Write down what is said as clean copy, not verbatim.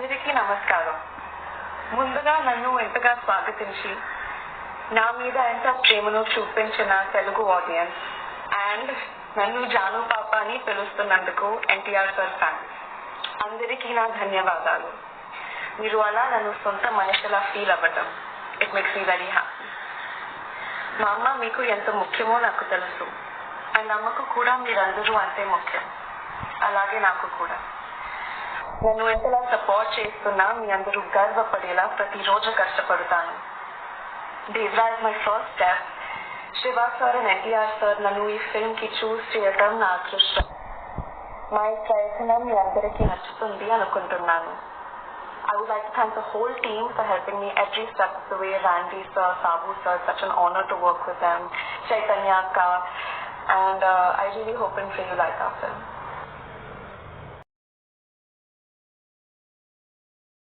అందరికీ నమస్కారం. ముందుగా నన్ను ఎంతగా స్వాగతించి నా మీద ఎంత ప్రేమను చూపించిన తెలుగు ఆడియన్స్ అండ్ నన్ను జాను పాప అని పిలుస్తున్నందుకు ఎన్టీఆర్ సార్ ఫ్యాన్స్ అందరికీ నా ధన్యవాదాలు. మీరు అలా నన్ను సొంత మనిషిలా ఫీల్ అవ్వటం it makes me very happy. మా అమ్మ మీకు ఎంత ముఖ్యమో నాకు తెలుసు అండ్ అమ్మకు కూడా మీరందరూ అంతే ముఖ్యం, అలాగే నాకు కూడా. నన్ను ఎంతలా సపోర్ట్ చేస్తున్నా మీ అందరూ గర్వపడేలా ప్రతిరోజు కష్టపడతాను. Devara is my first step. Siva sir and NTR sir నన్ను ఈ ఫిల్మ్ కి చూస్ చేయటం నా అదృష్టం. మా ఈ ప్రయత్నం మీ అందరికీ నచ్చుతుంది అనుకుంటున్నాను. I would like to thank the whole team for helping me every step of the way. Randy sir, Sabu sir, such an honor to work with them. Chaitanya Akka, and I really hope and pray you like our film.